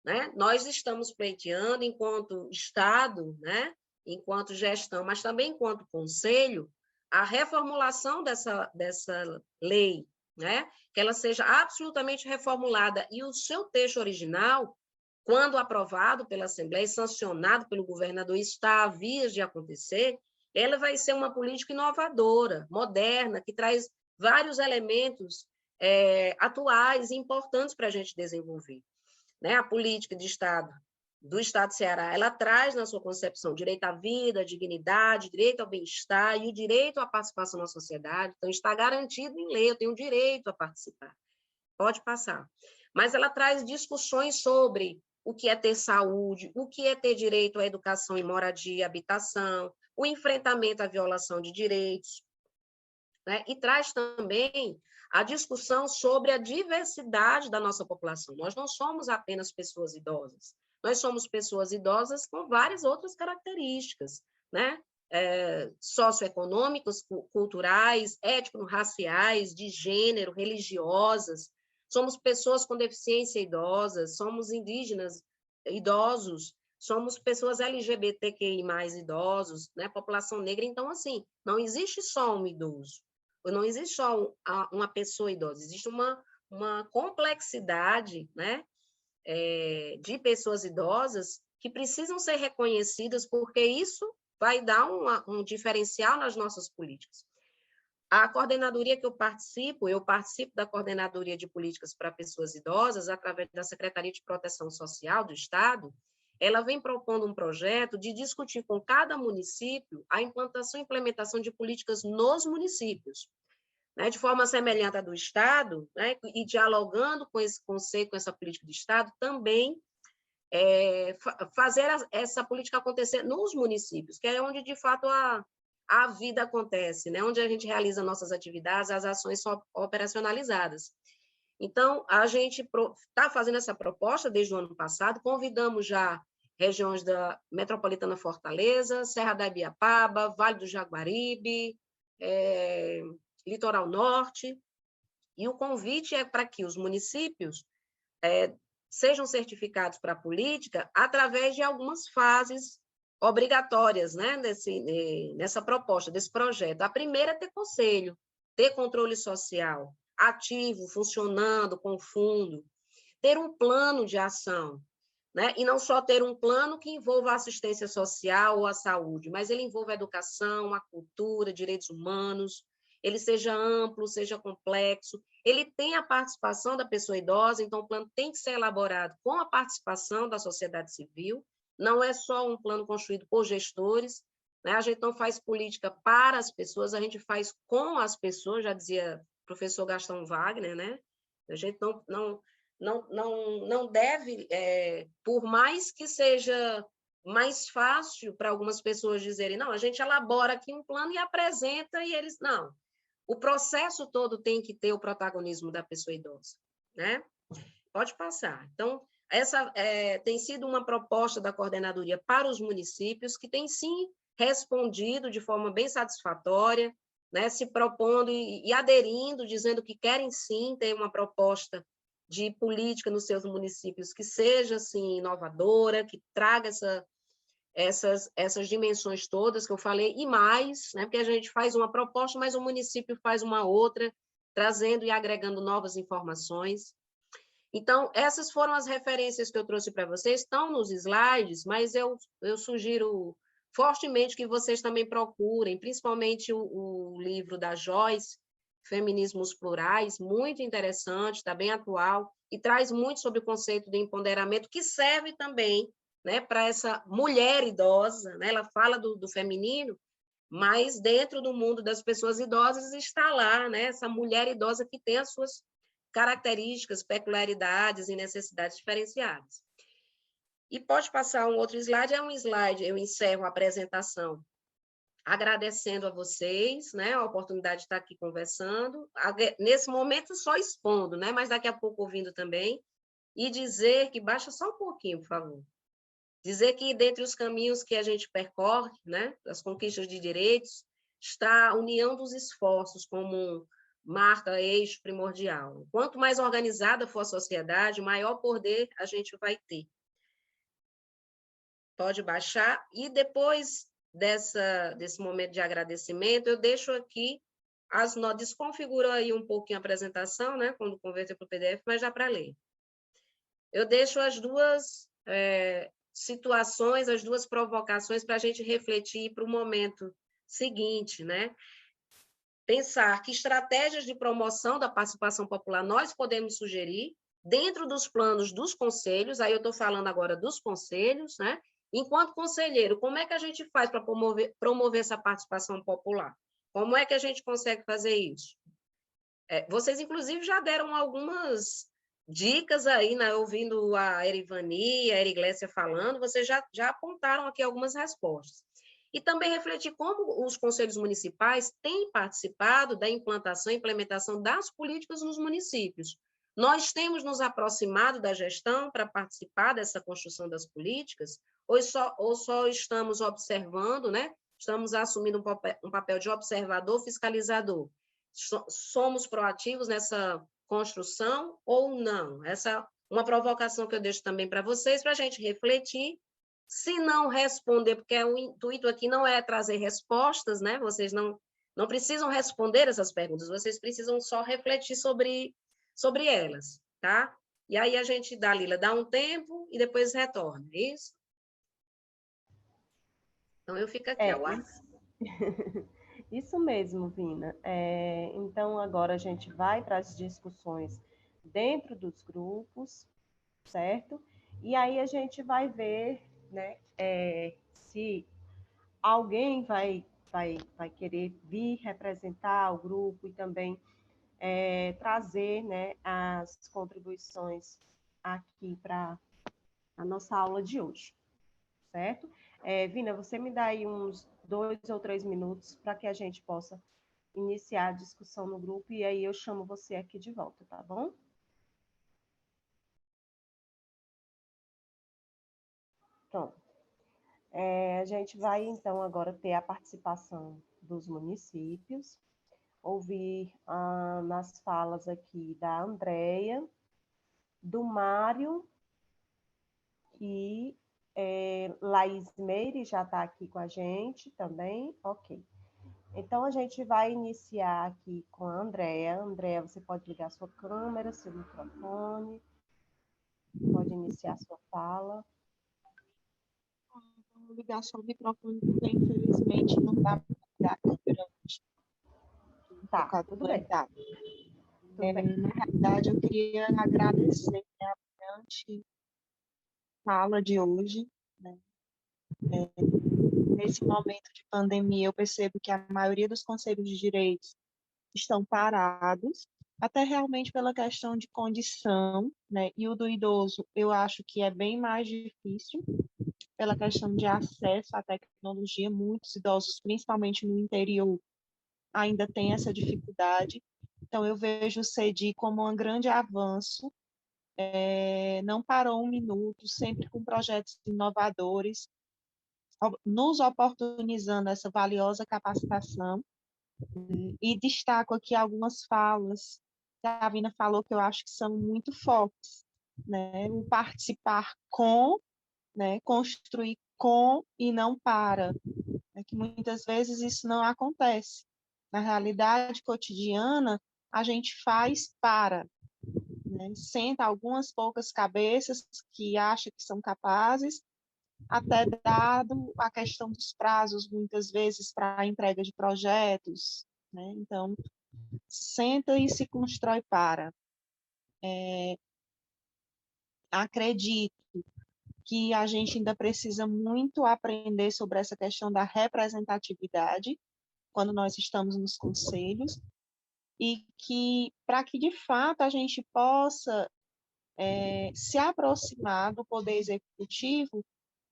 né? Nós estamos pleiteando, enquanto Estado, né? Enquanto gestão, mas também enquanto conselho, a reformulação dessa lei, né? Que ela seja absolutamente reformulada, e o seu texto original, quando aprovado pela Assembleia e sancionado pelo governador, está a vias de acontecer, ela vai ser uma política inovadora, moderna, que traz vários elementos atuais e importantes para a gente desenvolver, né? A política de Estado do Estado de Ceará, ela traz na sua concepção direito à vida, dignidade, direito ao bem-estar e o direito à participação na sociedade. Então, está garantido em lei, eu tenho direito a participar. Pode passar. Mas ela traz discussões sobre o que é ter saúde, o que é ter direito à educação e moradia e habitação, o enfrentamento à violação de direitos, né? E traz também a discussão sobre a diversidade da nossa população. Nós não somos apenas pessoas idosas, nós somos pessoas idosas com várias outras características, né? Socioeconômicas, culturais, étnico-raciais, de gênero, religiosas. Somos pessoas com deficiência idosas, somos indígenas idosos, somos pessoas LGBTQI+, idosos, né? População negra. Então, assim, não existe só um idoso, não existe só uma pessoa idosa, existe uma complexidade, né? De pessoas idosas que precisam ser reconhecidas, porque isso vai dar um diferencial nas nossas políticas. A coordenadoria que eu participo da Coordenadoria de Políticas para Pessoas Idosas, através da Secretaria de Proteção Social do Estado. Ela vem propondo um projeto de discutir com cada município a implantação e implementação de políticas nos municípios, né, de forma semelhante à do Estado, né, e dialogando com esse conceito, com essa política do Estado, também fazer essa política acontecer nos municípios, que é onde, de fato, a vida acontece, né, onde a gente realiza nossas atividades, as ações são operacionalizadas. Então, a gente está fazendo essa proposta desde o ano passado, convidamos já regiões da Metropolitana Fortaleza, Serra da Ibiapaba, Vale do Jaguaribe, Litoral Norte, e o convite é para que os municípios sejam certificados para a política através de algumas fases obrigatórias, né, nessa proposta, desse projeto. A primeira é ter conselho, ter controle social ativo, funcionando, com fundo, ter um plano de ação, né? E não só ter um plano que envolva a assistência social ou a saúde, mas ele envolva a educação, a cultura, direitos humanos, ele seja amplo, seja complexo, ele tem a participação da pessoa idosa, então o plano tem que ser elaborado com a participação da sociedade civil, não é só um plano construído por gestores, né? A gente não faz política para as pessoas, a gente faz com as pessoas, já dizia o professor Gastão Wagner, né? A gente não deve, por mais que seja mais fácil para algumas pessoas dizerem, não, a gente elabora aqui um plano e apresenta, e eles, não. O processo todo tem que ter o protagonismo da pessoa idosa, né? Pode passar. Então, essa tem sido uma proposta da coordenadoria para os municípios, que tem, sim, respondido de forma bem satisfatória, né? Se propondo e aderindo, dizendo que querem, sim, ter uma proposta de política nos seus municípios que seja, assim, inovadora, que traga essas dimensões todas que eu falei, e mais, né? Porque a gente faz uma proposta, mas o município faz uma outra, trazendo e agregando novas informações. Então, essas foram as referências que eu trouxe para vocês, estão nos slides, mas eu sugiro fortemente que vocês também procurem, principalmente o livro da Joyce, Feminismos Plurais, muito interessante, está bem atual, e traz muito sobre o conceito de empoderamento, que serve também, né, para essa mulher idosa, né? Ela fala do feminino, mas dentro do mundo das pessoas idosas está lá, né, essa mulher idosa que tem as suas características, peculiaridades e necessidades diferenciadas. E pode passar um outro slide, é um slide, eu encerro a apresentação agradecendo a vocês, né, a oportunidade de estar aqui conversando, nesse momento só expondo, né, mas daqui a pouco ouvindo também, e dizer que, baixa só um pouquinho, por favor, dizer que dentre os caminhos que a gente percorre, né, das conquistas de direitos, está a união dos esforços como marca, eixo primordial. Quanto mais organizada for a sociedade, maior poder a gente vai ter. Pode baixar, e depois desse momento de agradecimento, eu deixo aqui as notas, desconfiguro aí um pouquinho a apresentação, né, quando converter para o PDF, mas já para ler. Eu deixo as duas situações, as duas provocações para a gente refletir para o momento seguinte, né? Pensar que estratégias de promoção da participação popular nós podemos sugerir dentro dos planos dos conselhos, aí eu estou falando agora dos conselhos, né? Enquanto conselheiro, como é que a gente faz para promover essa participação popular? Como é que a gente consegue fazer isso? Vocês, inclusive, já deram algumas dicas aí, né? Ouvindo a Erivani, a Eriglésia falando, vocês já apontaram aqui algumas respostas. E também refletir como os conselhos municipais têm participado da implantação e implementação das políticas nos municípios. Nós temos nos aproximado da gestão para participar dessa construção das políticas, ou só estamos observando, né? Estamos assumindo um papel de observador, fiscalizador. Somos proativos nessa construção ou não? Essa é uma provocação que eu deixo também para vocês, para a gente refletir. Se não responder, porque o intuito aqui não é trazer respostas, né? Vocês não precisam responder essas perguntas, vocês precisam só refletir sobre elas, tá? E aí a gente, Dalila, dá um tempo e depois retorna, é isso? Então, eu fico aqui, ó. Isso mesmo, Vina. Então, agora a gente vai para as discussões dentro dos grupos, certo? E aí a gente vai ver, né, se alguém vai querer vir representar o grupo e também trazer, né, as contribuições aqui para a nossa aula de hoje, certo? Vina, você me dá aí uns 2 ou 3 minutos para que a gente possa iniciar a discussão no grupo e aí eu chamo você aqui de volta, tá bom? Pronto. A gente vai então agora ter a participação dos municípios, ouvir nas falas aqui da Andréia, do Mário e Laís Meire já está aqui com a gente também, ok. Então, a gente vai iniciar aqui com a Andréia. Andréia, você pode ligar sua câmera, seu microfone, pode iniciar sua fala. Vou ligar só o microfone, porque infelizmente não dá para ligar a câmera hoje. Tá, tudo bem. Tudo bem. Na realidade, eu queria agradecer a brilhante fala de hoje, né? Nesse momento de pandemia, eu percebo que a maioria dos conselhos de direitos estão parados, até realmente pela questão de condição, né? E o do idoso, eu acho que é bem mais difícil, pela questão de acesso à tecnologia. Muitos idosos, principalmente no interior, ainda têm essa dificuldade. Então, eu vejo o CEDI como um grande avanço, não parou um minuto, sempre com projetos inovadores, nos oportunizando essa valiosa capacitação. E destaco aqui algumas falas que a Vina falou que eu acho que são muito fortes, né? O participar com, né? Construir com e não para. É que muitas vezes isso não acontece. Na realidade cotidiana, a gente faz para, né? Senta algumas poucas cabeças que acham que são capazes, até dado a questão dos prazos, muitas vezes, para a entrega de projetos, né? Então, senta e se constrói para. Acredito que a gente ainda precisa muito aprender sobre essa questão da representatividade quando nós estamos nos conselhos, e que, para que de fato a gente possa se aproximar do poder executivo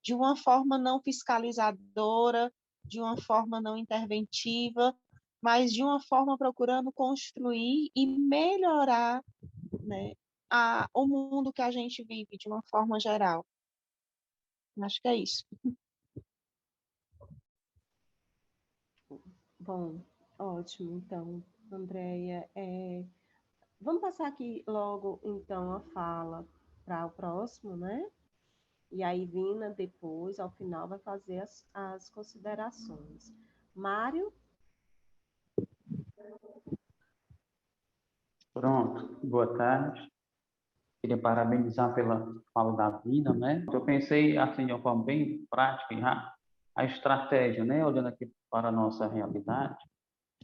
de uma forma não fiscalizadora, de uma forma não interventiva, mas de uma forma procurando construir e melhorar, né, o mundo que a gente vive de uma forma geral. Acho que é isso. Bom, ótimo. Então, Andréia, vamos passar aqui logo, então, a fala para o próximo, né? E aí, Vina, depois, ao final, vai fazer as considerações. Mário? Pronto, boa tarde. Queria parabenizar pela fala da vida, né? Eu pensei, assim, de uma forma bem prática e rápida, a estratégia, né? Olhando aqui para a nossa realidade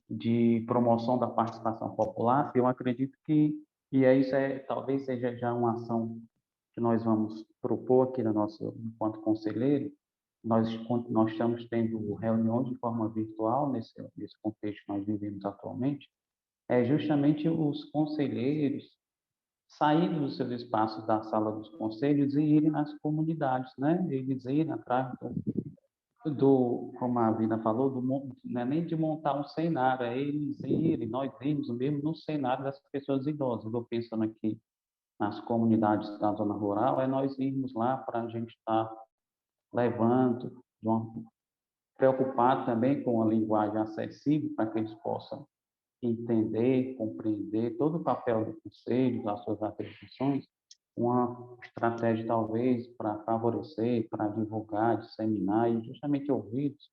de promoção da participação popular, eu acredito que isso talvez seja já uma ação que nós vamos propor aqui na nossa, enquanto conselheiro. Nós estamos tendo reuniões de forma virtual nesse contexto que nós vivemos atualmente, justamente os conselheiros saindo dos seus espaços da sala dos conselhos e irem nas comunidades, né? Eles irem atrás como a Vina falou, não é nem de montar um cenário, é eles irem, nós irmos mesmo no cenário das pessoas idosas. Estou pensando aqui nas comunidades da zona rural, é nós irmos lá para a gente estar levando, preocupado também com a linguagem acessível para que eles possam entender, compreender todo o papel do conselho, das suas atribuições, uma estratégia talvez para favorecer, para divulgar, disseminar e justamente ouvi-los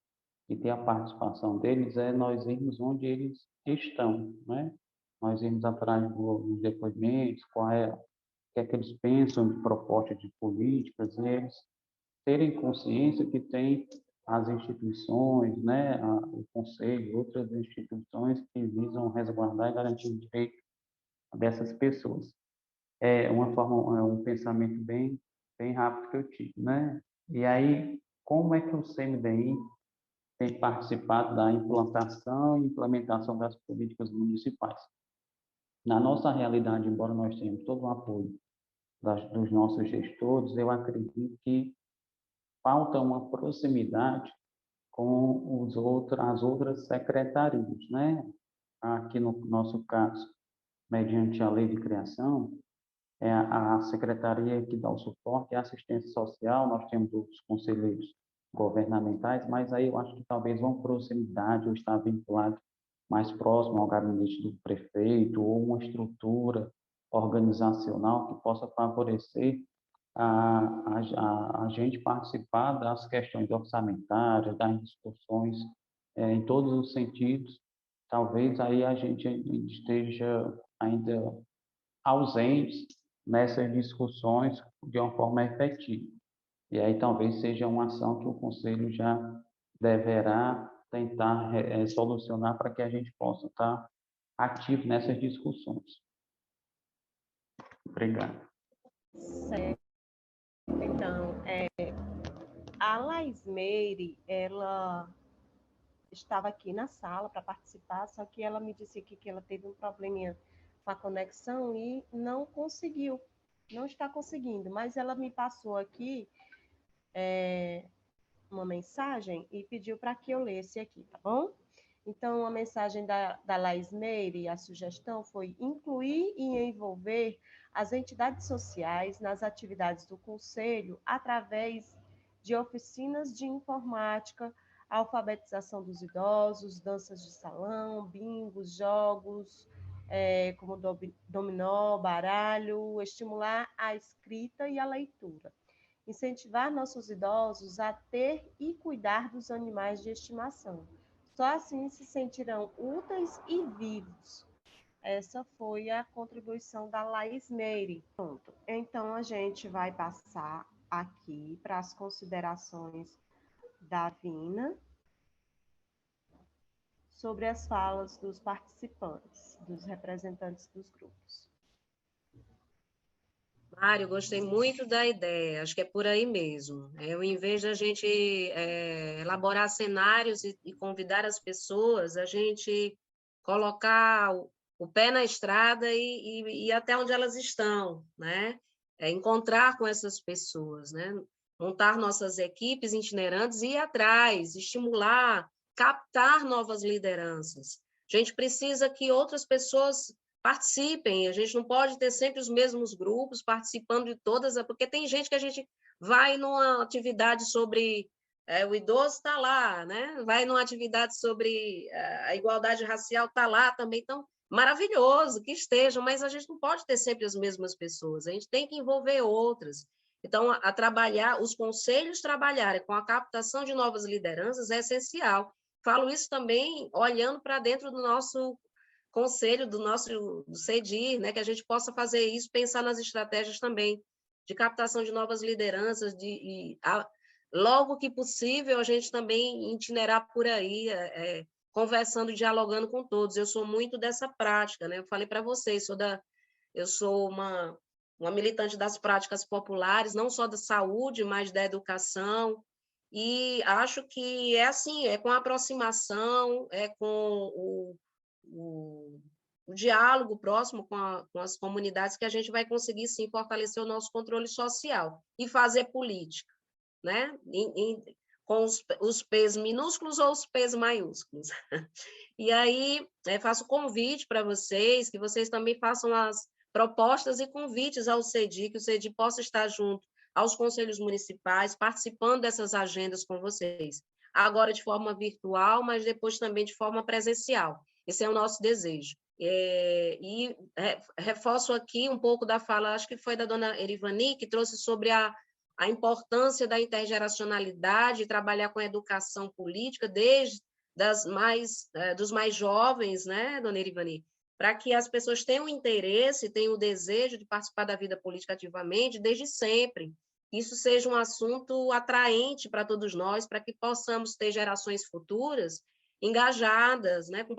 e ter a participação deles é nós irmos onde eles estão, né? Nós irmos atrás dos depoimentos, o que é que eles pensam de propostas de políticas, e eles terem consciência que tem as instituições, né, o Conselho e outras instituições que visam resguardar e garantir o direito dessas pessoas. É um pensamento bem rápido que eu tive, né? E aí, como é que o CMDI tem participado da implantação e implementação das políticas municipais? Na nossa realidade, embora nós tenhamos todo o apoio dos nossos gestores, eu acredito que falta uma proximidade com as outras secretarias, né? Aqui no nosso caso, mediante a lei de criação, é a secretaria que dá o suporte, a assistência social, nós temos os conselheiros governamentais, mas aí eu acho que talvez uma proximidade ou estar vinculado mais próximo ao gabinete do prefeito ou uma estrutura organizacional que possa favorecer a gente participar das questões orçamentárias, das discussões em todos os sentidos. Talvez aí a gente esteja ainda ausente nessas discussões de uma forma efetiva. E aí talvez seja uma ação que o Conselho já deverá tentar solucionar para que a gente possa estar ativo nessas discussões. Obrigado. Certo. Então, a Laismeire, ela estava aqui na sala para participar, só que ela me disse aqui que ela teve um probleminha com a conexão e não conseguiu, não está conseguindo, mas ela me passou aqui uma mensagem e pediu para que eu lesse aqui, tá bom? Então, a mensagem da Laismeire, a sugestão foi incluir e envolver as entidades sociais nas atividades do Conselho através de oficinas de informática, alfabetização dos idosos, danças de salão, bingos, jogos, como dominó, baralho, estimular a escrita e a leitura. Incentivar nossos idosos a ter e cuidar dos animais de estimação. Só assim se sentirão úteis e vivos. Essa foi a contribuição da Laismeire. Pronto. Então, a gente vai passar aqui para as considerações da Vina sobre as falas dos participantes, dos representantes dos grupos. Mário, gostei muito da ideia, acho que é por aí mesmo. Em vez da gente elaborar cenários e convidar as pessoas, a gente colocar o pé na estrada e ir até onde elas estão, né? Encontrar com essas pessoas, né? Montar nossas equipes itinerantes e ir atrás, estimular, captar novas lideranças. A gente precisa que outras pessoas participem, a gente não pode ter sempre os mesmos grupos participando de todas, porque tem gente que a gente vai numa atividade sobre o idoso está lá, né? Vai numa atividade sobre a igualdade racial, está lá também, então, maravilhoso que estejam, mas a gente não pode ter sempre as mesmas pessoas, a gente tem que envolver outras. Então, a trabalhar, os conselhos trabalharem com a captação de novas lideranças é essencial. Falo isso também olhando para dentro do nosso conselho, do CEDIR, né, que a gente possa fazer isso, pensar nas estratégias também de captação de novas lideranças, logo que possível, a gente também itinerar por aí, conversando, dialogando com todos. Eu sou muito dessa prática, né? Eu falei para vocês, eu sou uma militante das práticas populares, não só da saúde, mas da educação, e acho que é assim, é com a aproximação, é com o diálogo próximo com as comunidades que a gente vai conseguir, sim, fortalecer o nosso controle social e fazer política, né? Com os P's minúsculos ou os P's maiúsculos. E aí, faço convite para vocês, que vocês também façam as propostas e convites ao CEDIR, que o CEDIR possa estar junto aos conselhos municipais, participando dessas agendas com vocês. Agora de forma virtual, mas depois também de forma presencial. Esse é o nosso desejo. E reforço aqui um pouco da fala, acho que foi da dona Erivani, que trouxe sobre a importância da intergeracionalidade, trabalhar com a educação política, desde dos mais jovens, né, dona Erivani, para que as pessoas tenham interesse, tenham o desejo de participar da vida política ativamente, desde sempre. isso seja um assunto atraente para todos nós, para que possamos ter gerações futuras engajadas, né, com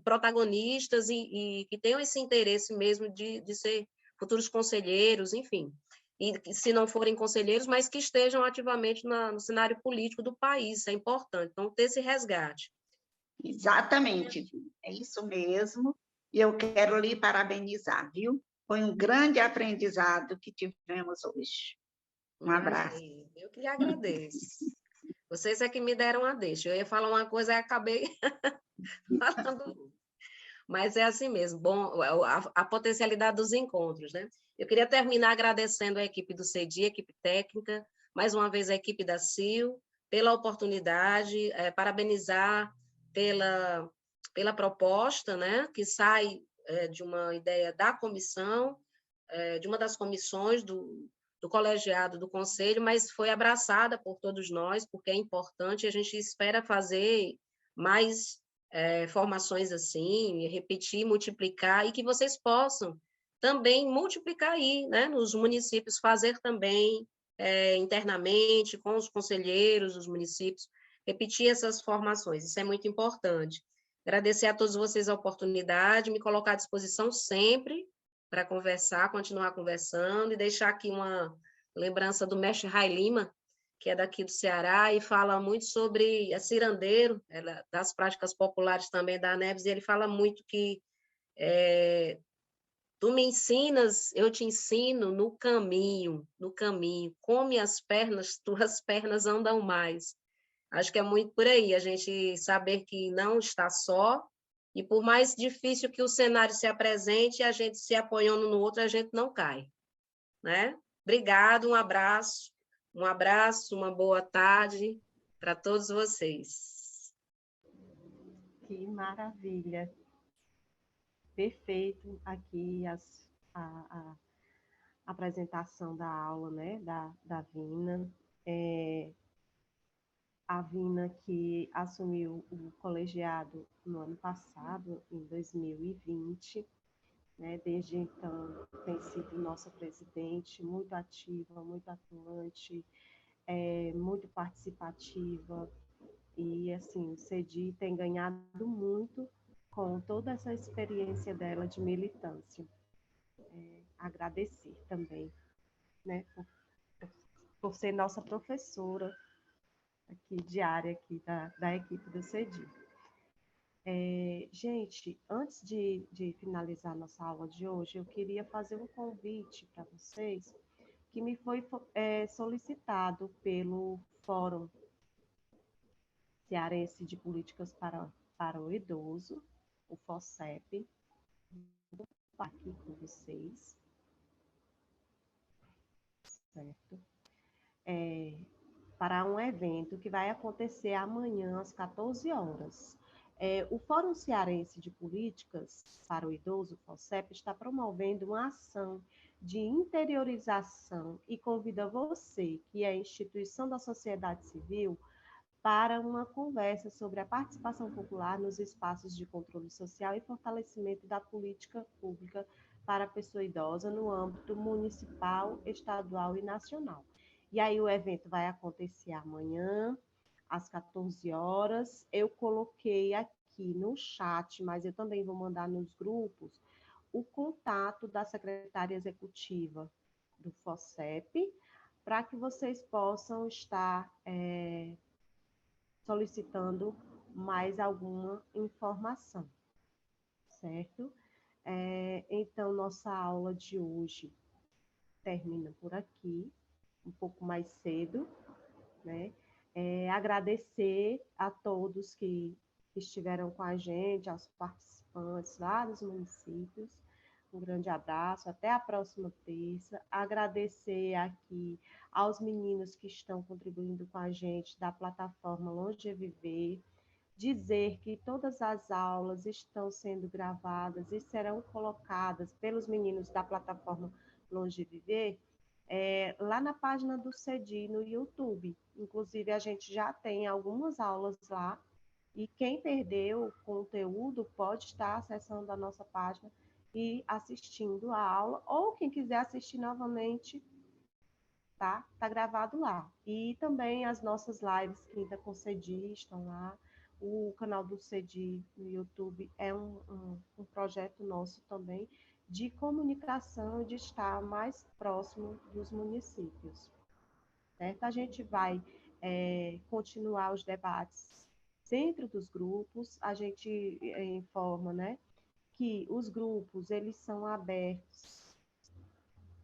protagonistas e que tenham esse interesse mesmo de ser futuros conselheiros, enfim. E que, se não forem conselheiros, mas que estejam ativamente no cenário político do país, isso é importante. Então, ter esse resgate. Exatamente, é isso mesmo. E eu quero lhe parabenizar, viu? Foi um grande aprendizado que tivemos hoje. Um abraço. Eu que lhe agradeço. Vocês é que me deram a deixa. Eu ia falar uma coisa e acabei falando. Mas é assim mesmo. Bom, a potencialidade dos encontros, né? Eu queria terminar agradecendo a equipe do CEDI, a equipe técnica, mais uma vez a equipe da CIL, pela oportunidade, parabenizar pela proposta, né? Que sai de uma ideia da comissão, de uma das comissões do colegiado do conselho, mas foi abraçada por todos nós, porque é importante, a gente espera fazer mais formações assim, repetir, multiplicar, e que vocês possam também multiplicar aí, né, nos municípios, fazer também internamente, com os conselheiros dos municípios, repetir essas formações, isso é muito importante. Agradecer a todos vocês a oportunidade, me colocar à disposição sempre, para conversar, continuar conversando, e deixar aqui uma lembrança do mestre Rai Lima, que é daqui do Ceará, e fala muito sobre cirandeiro, das práticas populares também da Neves, e ele fala muito que tu me ensinas, eu te ensino no caminho, come as pernas, tuas pernas andam mais. Acho que é muito por aí, a gente saber que não está só, e por mais difícil que o cenário se apresente, a gente se apoiando no outro, a gente não cai, né? Obrigado, um abraço, uma boa tarde para todos vocês. Que maravilha. Perfeito aqui a apresentação da aula, né, da Vina. A Vina que assumiu o colegiado no ano passado, em 2020, né? Desde então tem sido nossa presidente, muito ativa, muito atuante, muito participativa, e assim, o CEDI tem ganhado muito com toda essa experiência dela de militância. Agradecer também, né, por ser nossa professora aqui, diária aqui da equipe do CEDI. Gente, antes de finalizar nossa aula de hoje, eu queria fazer um convite para vocês que me foi solicitado pelo Fórum Cearense de Políticas para o Idoso, o FOCEP. Vou estar aqui com vocês, certo? Para um evento que vai acontecer amanhã às 14 horas. O Fórum Cearense de Políticas para o Idoso, FOCEP, está promovendo uma ação de interiorização e convida você, que é instituição da sociedade civil, para uma conversa sobre a participação popular nos espaços de controle social e fortalecimento da política pública para a pessoa idosa no âmbito municipal, estadual e nacional. E aí o evento vai acontecer amanhã, às 14 horas. Eu coloquei aqui no chat, mas eu também vou mandar nos grupos, o contato da secretária executiva do FOCEP, para que vocês possam estar solicitando mais alguma informação, certo? Então, nossa aula de hoje termina por aqui, um pouco mais cedo, né? Agradecer a todos que estiveram com a gente, aos participantes lá dos municípios. Um grande abraço, até a próxima terça. Agradecer aqui aos meninos que estão contribuindo com a gente da plataforma Longe Viver. Dizer que todas as aulas estão sendo gravadas e serão colocadas pelos meninos da plataforma Longe Viver lá na página do CEDI no YouTube. Inclusive, a gente já tem algumas aulas lá, e quem perdeu o conteúdo pode estar acessando a nossa página e assistindo a aula, ou quem quiser assistir novamente, tá? Tá gravado lá. E também as nossas lives Quinta com Cedi estão lá. O canal do Cedi no YouTube é um projeto nosso também de comunicação, de estar mais próximo dos municípios, certo? A gente vai continuar os debates dentro dos grupos, a gente informa, né, que os grupos, eles são abertos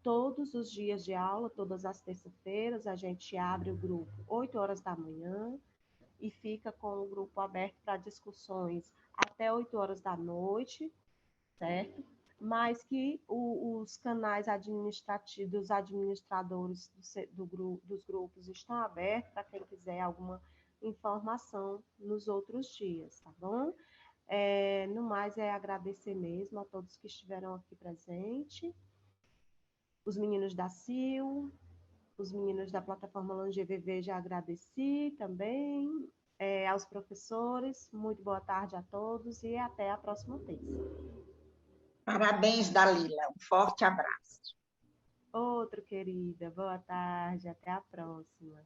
todos os dias de aula, todas as terças-feiras, a gente abre o grupo 8 horas da manhã e fica com o grupo aberto para discussões até 8 horas da noite, certo? Mas que os canais administrativos, dos administradores dos grupos estão abertos para quem quiser alguma informação nos outros dias, tá bom? No mais, agradecer mesmo a todos que estiveram aqui presentes, os meninos da CIL, os meninos da plataforma LangeVV já agradeci também, aos professores, muito boa tarde a todos e até a próxima terça. Parabéns, Dalila. Um forte abraço. Outro, querida. Boa tarde. Até a próxima.